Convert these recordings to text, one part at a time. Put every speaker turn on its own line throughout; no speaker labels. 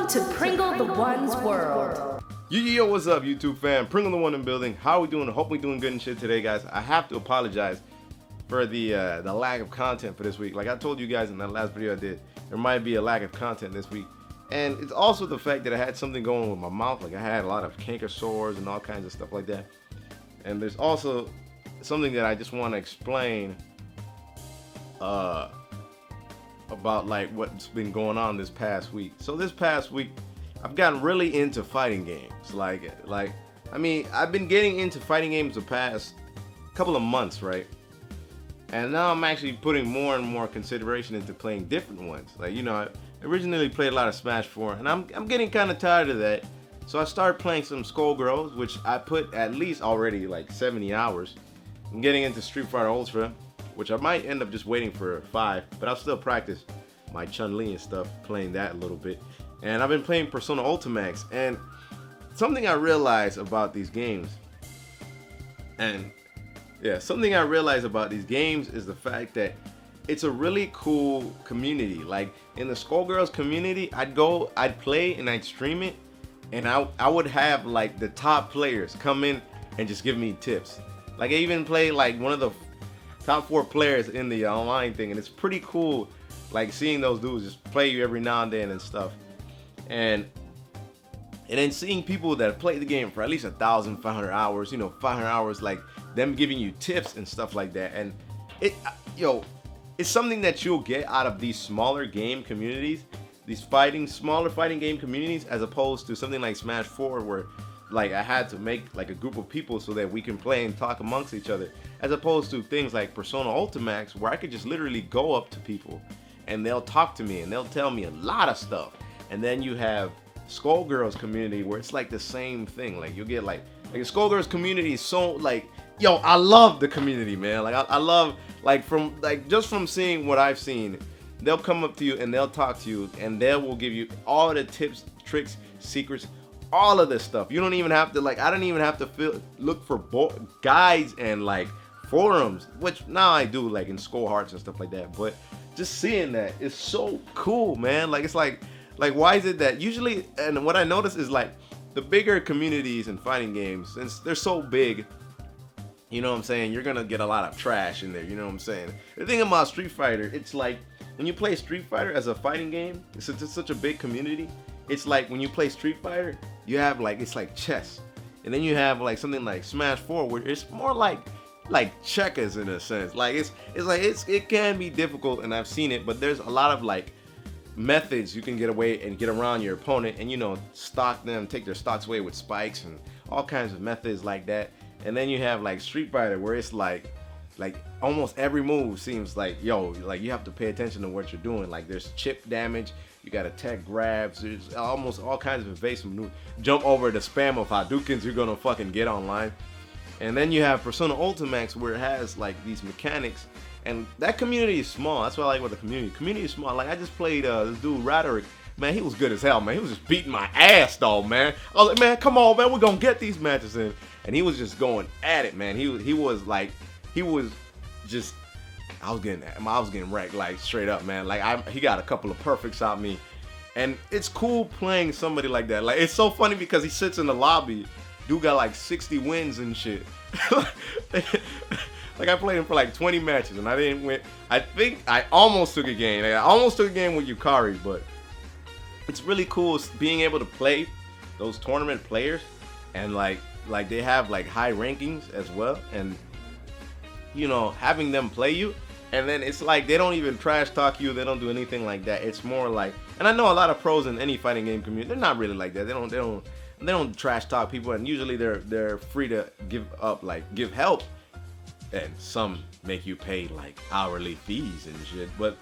Welcome to PringleTheOne's world.
Yo, what's up, YouTube fam? PringleTheOne in building. How are we doing? Hope we're doing good and shit today, guys. I have to apologize for the lack of content for this week. Like I told you guys in that last video I did, there might be a lack of content this week. And it's also the fact that I had something going with my mouth. Like I had a lot of canker sores and all kinds of stuff like that. And there's also something that I just want to explain about like what's been going on this past week. So this past week, I've gotten really into fighting games. I mean, I've been getting into fighting games the past couple of months, right? And now I'm actually putting more and more consideration into playing different ones. Like, you know, I originally played a lot of Smash 4, and I'm getting kind of tired of that. So I started playing some Skullgirls, which I put at least already like 70 hours. I'm getting into Street Fighter Ultra, which I might end up just waiting for 5, but I'll still practice my Chun-Li and stuff, playing that a little bit. And I've been playing Persona Ultimax, and something I realized about these games, is the fact that it's a really cool community. Like in the Skullgirls community, I'd play and I'd stream it, and I would have like the top players come in and just give me tips. Like I even play like one of the top 4 players in the online thing, and it's pretty cool like seeing those dudes just play you every now and then and stuff. And then seeing people that have played the game for at least 1,500 hours, you know, 500 hours, like them giving you tips and stuff like that. And it's something that you'll get out of these smaller game communities, these smaller fighting game communities, as opposed to something like Smash 4, where like I had to make like a group of people so that we can play and talk amongst each other, as opposed to things like Persona Ultimax, where I could just literally go up to people and they'll talk to me and they'll tell me a lot of stuff. And then you have Skullgirls community, where it's like the same thing. Like you'll get like the Skullgirls community is so like, yo, I love the community, man. Like I love, like from like just from seeing what I've seen, they'll come up to you and they'll talk to you and they will give you all the tips, tricks, secrets, all of this stuff. You don't even have to I don't even have to look for guides and like forums, which now I do like in Skull Hearts and stuff like that. But just seeing that is so cool, man. Like it's like why is it that usually, and what I notice is like the bigger communities in fighting games, since they're so big, you know what I'm saying, you're gonna get a lot of trash in there, you know what I'm saying. The thing about Street Fighter, it's like when you play Street Fighter as a fighting game, it's such a big community. It's like when you play Street Fighter, you have like, it's like chess, and then you have like something like Smash 4, where it's more like checkers in a sense. Like it can be difficult, and I've seen it, but there's a lot of like methods you can get away and get around your opponent, and you know, stalk them, take their stocks away with spikes and all kinds of methods like that. And then you have like Street Fighter, where it's like almost every move seems like, yo, like you have to pay attention to what you're doing. Like there's chip damage, you gotta tech grabs, there's almost all kinds of evasive maneuvers, jump over the spam of Hadoukens you're gonna fucking get online. And then you have Persona Ultimax, where it has like these mechanics, and that community is small. That's what I like about the community. Community is small. Like I just played this dude Roderick. Man, he was good as hell, man. He was just beating my ass, though, man. I was like, man, come on, man, we're gonna get these matches in. And he was just going at it, man. He was just, I was getting wrecked, like straight up, man. Like he got a couple of perfects out me, and it's cool playing somebody like that. Like it's so funny because he sits in the lobby, dude got like 60 wins and shit. Like I played him for like 20 matches and I didn't win. I think I almost took a game. Like, I almost took a game with Yukari, but it's really cool being able to play those tournament players, and like they have like high rankings as well, and you know, having them play you, and then it's like they don't even trash talk you, they don't do anything like that. It's more like, and I know a lot of pros in any fighting game community, they're not really like that. They don't trash talk people, and usually they're free to give help, and some make you pay like hourly fees and shit. But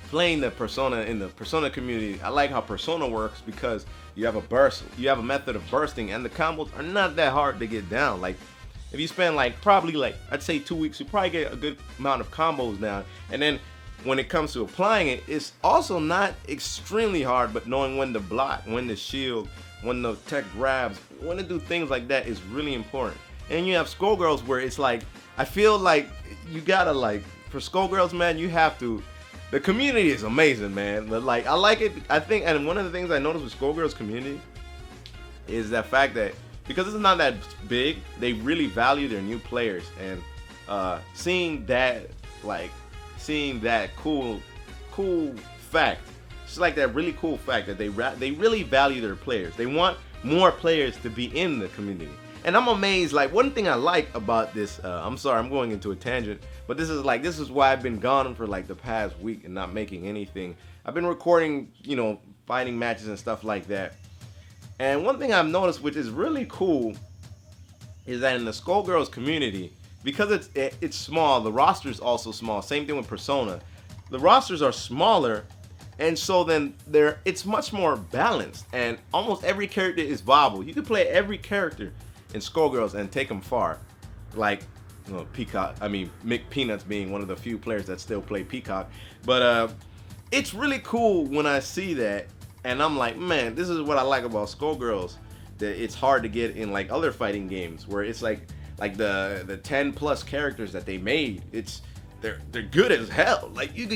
playing the Persona in the Persona community, I like how Persona works because you have a method of bursting, and the combos are not that hard to get down. Like if you spend like probably like I'd say 2 weeks, you probably get a good amount of combos down. And then when it comes to applying it, it's also not extremely hard, but knowing when to block, when to shield, when the tech grabs, when to do things like that is really important. And you have Skullgirls, where it's like, I feel like you gotta like, for Skullgirls, man, you have to the community is amazing, man. But like, I like it. I think, and one of the things I noticed with Skullgirls community is the fact that because it's not that big, they really value their new players, and seeing that cool fact. It's like that really cool fact that they really value their players. They want more players to be in the community. And I'm amazed. Like, one thing I like about this, I'm sorry, I'm going into a tangent, but this is why I've been gone for like the past week and not making anything. I've been recording, you know, fighting matches and stuff like that. And one thing I've noticed, which is really cool, is that in the Skullgirls community, because it's small, the roster is also small. Same thing with Persona. The rosters are smaller, and so then it's much more balanced, and almost every character is viable. You can play every character in Skullgirls and take them far. Like, you know, Peacock, I mean, Mick Peanuts being one of the few players that still play Peacock. But it's really cool when I see that, and I'm like, man, this is what I like about Skullgirls, that it's hard to get in like other fighting games where it's like the 10 plus characters that they made. They're good as hell. Like, you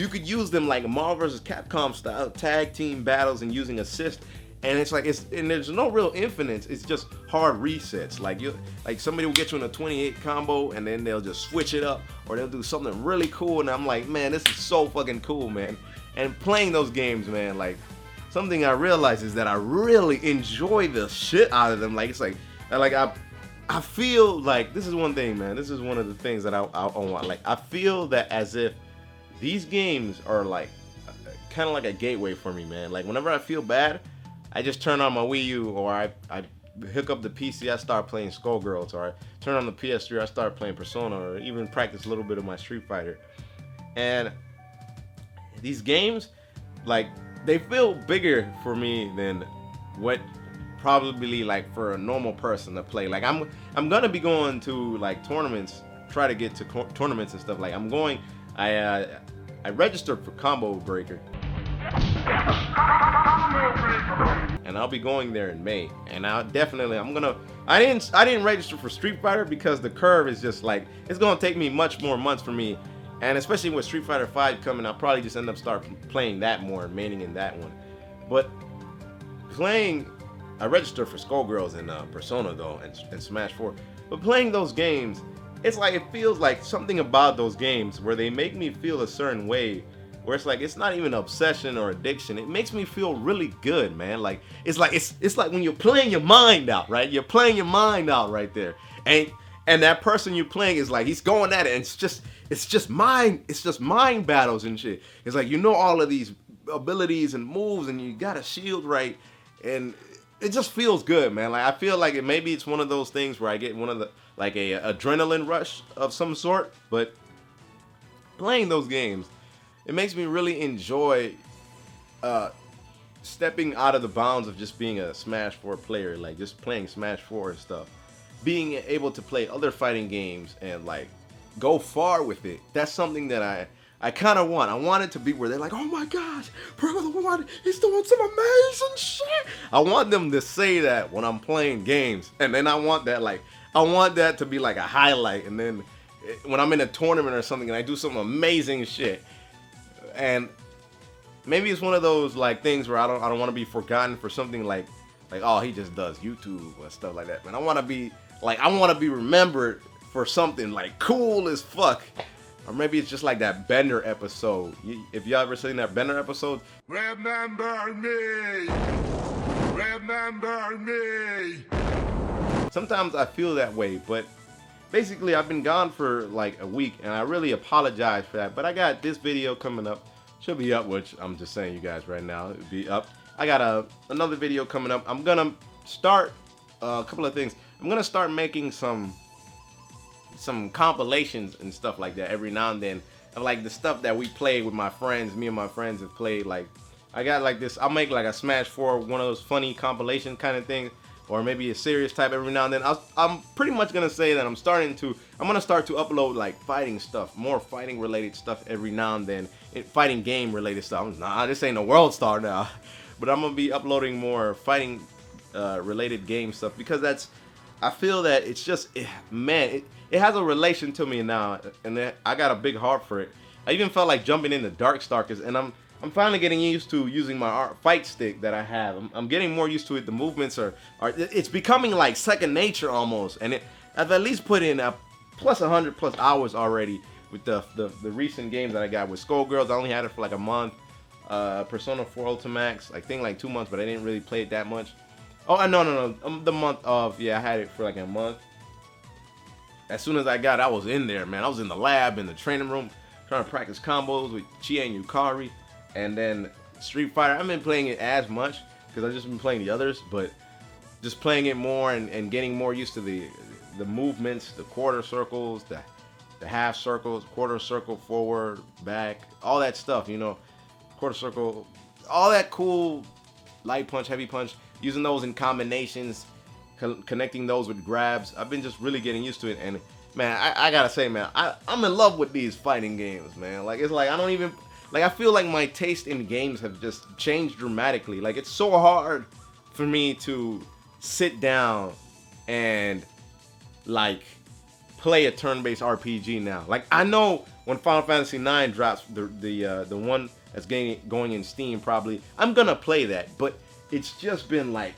could use them like Marvel vs. Capcom style tag team battles and using assist, and and there's no real infinites. It's just hard resets. Like somebody will get you in a 28 combo and then they'll just switch it up, or they'll do something really cool, and I'm like, man, this is so fucking cool, man. And playing those games, man, like, something I realize is that I really enjoy the shit out of them. Like, it's like I feel like, this is one thing, man. This is one of the things that I want. Like, I feel that as if these games are like kind of like a gateway for me, man. Like, whenever I feel bad, I just turn on my Wii U, or I hook up the PC, I start playing Skullgirls, or I turn on the PS3, I start playing Persona, or even practice a little bit of my Street Fighter. And these games, like, they feel bigger for me than what probably like for a normal person to play. Like, I'm gonna be going to like tournaments, try to get to tournaments and stuff. Like, I registered for Combo Breaker, and I'll be going there in May. And I didn't register for Street Fighter because the curve is just like, it's gonna take me much more months for me, and especially with Street Fighter 5 coming, I'll probably just end up playing that more and maining in that one. But I registered for Skullgirls and Persona though, and Smash 4. But playing those games, it's like, it feels like something about those games where they make me feel a certain way, where it's like, it's not even obsession or addiction. It makes me feel really good, man. Like, it's like when you're playing your mind out, right? You're playing your mind out right there, and that person you're playing is like, he's going at it, and it's just mind battles and shit. It's like, you know, all of these abilities and moves, and you got a shield right, and it just feels good, man. Like, I feel like maybe it's one of those things where I get one of the, like, a adrenaline rush of some sort. But playing those games, it makes me really enjoy stepping out of the bounds of just being a Smash 4 player, like just playing Smash 4 and stuff. Being able to play other fighting games and like go far with it. That's something that I kind of want. I want it to be where they're like, oh my gosh, PringleTheOne, he's doing some amazing shit. I want them to say that when I'm playing games. And then I want that to be like a highlight. And then when I'm in a tournament or something and I do some amazing shit. And maybe it's one of those like things where I don't want to be forgotten for something like, oh, he just does YouTube and stuff like that. Man, I want to be remembered for something like cool as fuck. Or maybe it's just like that Bender episode. If y'all ever seen that Bender episode, remember me, remember me. Sometimes I feel that way, but basically I've been gone for like a week, and I really apologize for that. But I got this video coming up. Should be up, which I'm just saying you guys right now, it'll be up. I got another video coming up. I'm gonna start a couple of things. I'm gonna start making some compilations and stuff like that every now and then of like the stuff that we play with my friends. Me and my friends have played. Like, I got like this, I'll make like a Smash 4, one of those funny compilation kind of things, or maybe a serious type every now and then. I'm pretty much gonna say that I'm gonna start to upload like fighting stuff, more fighting related stuff every now and then, fighting game related stuff. Nah, this ain't a world star now, but I'm gonna be uploading more fighting related game stuff, because I feel that it's just, man, it has a relation to me now, and I got a big heart for it. I even felt like jumping into Darkstalkers, and I'm finally getting used to using my fight stick that I have. I'm getting more used to it. The movements are it's becoming like second nature almost, and I've at least put in plus 100 plus hours already with the recent games that I got with Skullgirls. I only had it for like a month. Persona 4 Ultimax, I think like 2 months, but I didn't really play it that much. Oh, no. The month of, I had it for like a month. As soon as I got it, I was in there, man. I was in the lab, in the training room, trying to practice combos with Chie and Yukari. And then Street Fighter, I haven't been playing it as much because I've just been playing the others, but just playing it more and getting more used to the movements, the quarter circles, the half circles, quarter circle, forward, back, all that stuff, quarter circle, all that cool light punch, heavy punch, using those in combinations, connecting those with grabs. I've been just really getting used to it, and man, I gotta say, man, I'm in love with these fighting games, man. Like, it's like I don't even, like, I feel like my taste in games have just changed dramatically. Like, it's so hard for me to sit down and like play a turn-based RPG now. Like, I know when Final Fantasy IX drops, the one that's going in Steam, probably I'm gonna play that, but it's just been like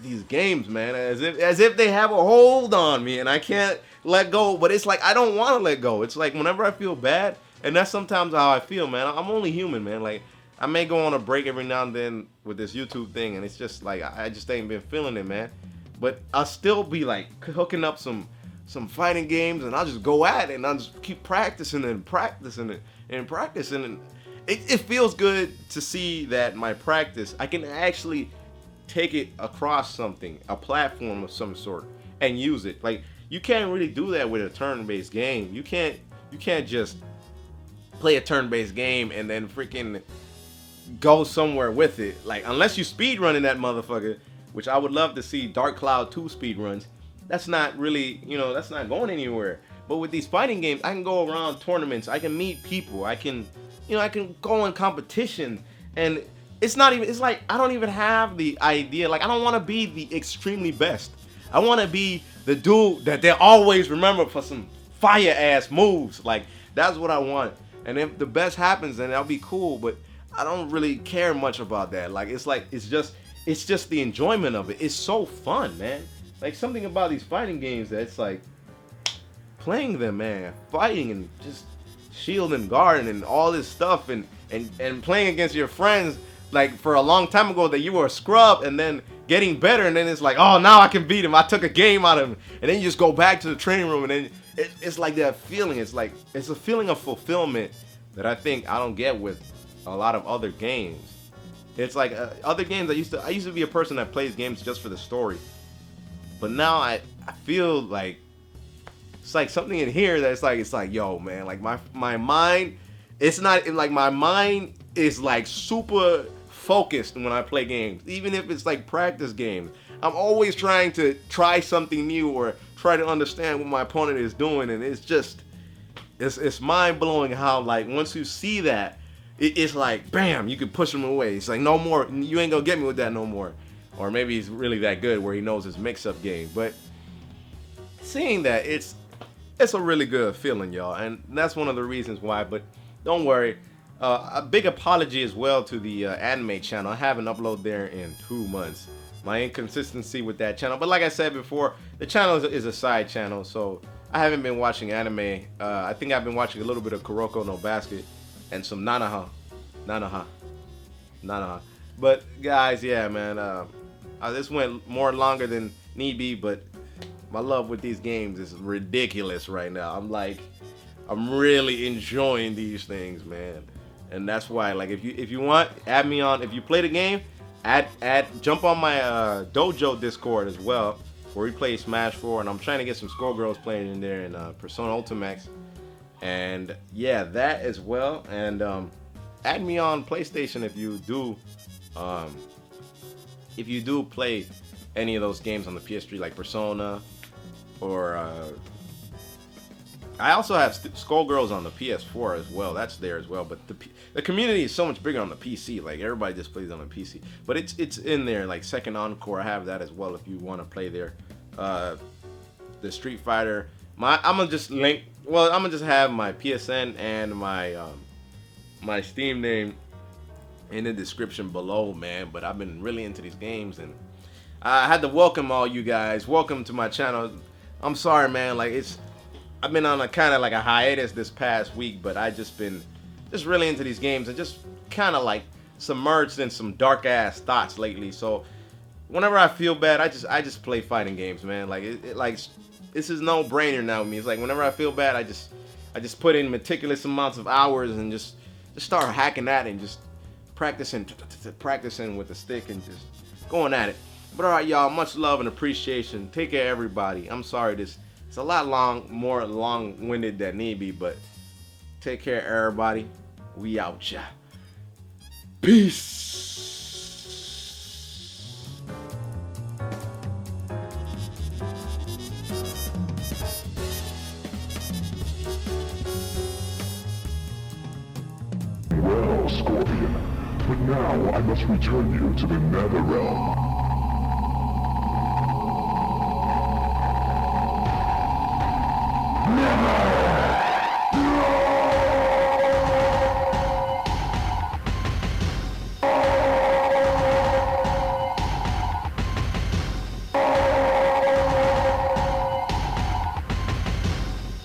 these games, man, as if they have a hold on me and I can't let go. But it's like I don't want to let go. It's like whenever I feel bad, and that's sometimes how I feel, man. I'm only human, man. Like, I may go on a break every now and then with this YouTube thing, and it's just like I just ain't been feeling it, man. But I'll still be like hooking up some fighting games, and I'll just go at it, and I'll just keep practicing and practicing it and practicing. And it feels good to see that my practice, I can actually take it across something, a platform of some sort, and use it. Like, you can't really do that with a turn-based game. You can't just play a turn-based game and then freaking go somewhere with it. Like, unless you speed running that motherfucker, which I would love to see Dark Cloud 2 speed runs. That's not really, that's not going anywhere. But with these fighting games, I can go around tournaments. I can meet people. I can go in competition. And it's like I don't even have the idea. Like, I don't want to be the extremely best. I want to be the dude that they always remember for some fire ass moves. Like, that's what I want. And if the best happens, then that'll be cool. But I don't really care much about that. Like, it's just the enjoyment of it. It's so fun, man. Like, something about these fighting games that it's like playing them, man, fighting and just shield and guard and all this stuff, and playing against your friends like for a long time ago that you were a scrub, and then getting better, and then it's like, oh, now I can beat him. I took a game out of him, and then you just go back to the training room, and then it's like that feeling. It's like it's a feeling of fulfillment that I think I don't get with a lot of other games. It's like other games. I used to be a person that plays games just for the story, but now I feel like it's like something in here that's like, it's like, yo, man, like my mind, it's not like my mind is like super focused when I play games, even if it's like practice games. I'm always trying to try something new or try to understand what my opponent is doing, and it's just it's mind blowing how, like, once you see that, it's like, bam, you can push him away. It's like, no more, you ain't gonna get me with that no more. Or maybe he's really that good where he knows his mix-up game. But seeing that, it's a really good feeling, y'all, and that's one of the reasons why. But don't worry, a big apology as well to the anime channel. I haven't uploaded there in 2 months. My inconsistency with that channel, but like I said before, the channel is a side channel, so I haven't been watching anime. I think I've been watching a little bit of Kuroko no Basket and some Nanaha. But guys, yeah, man, this went more longer than need be, but my love with these games is ridiculous right now. I'm really enjoying these things, man. And that's why, like, if you want, add me on. If you play the game, jump on my dojo Discord as well, where we play Smash 4, and I'm trying to get some Skullgirls playing in there, and Persona Ultimax, and yeah, that as well. And add me on PlayStation if you do play any of those games on the PS3, like Persona, or I also have Skullgirls on the PS4 as well. That's there as well. But the community is so much bigger on the PC. Like, everybody just plays on the PC. But it's in there. Like, Second Encore, I have that as well if you want to play there. The Street Fighter. I'm gonna just link well, I'm gonna just have my PSN and my Steam name in the description below, man. But I've been really into these games, and I had to welcome all you guys. Welcome to my channel. I'm sorry, man. Like I've been on a kind of like a hiatus this past week, but I just been really into these games and just kind of like submerged in some dark ass thoughts lately. So whenever I feel bad, I just play fighting games, man. Like like this is no brainer now with me. It's like whenever I feel bad, I just put in meticulous amounts of hours and just start hacking at it and just practicing with the stick and just going at it. But all right, y'all, much love and appreciation. Take care, everybody. I'm sorry it's a lot more long-winded than need be, but take care, everybody. We out, ya. Peace.
Well, Scorpion, but now I must return you to the Netherrealm. No!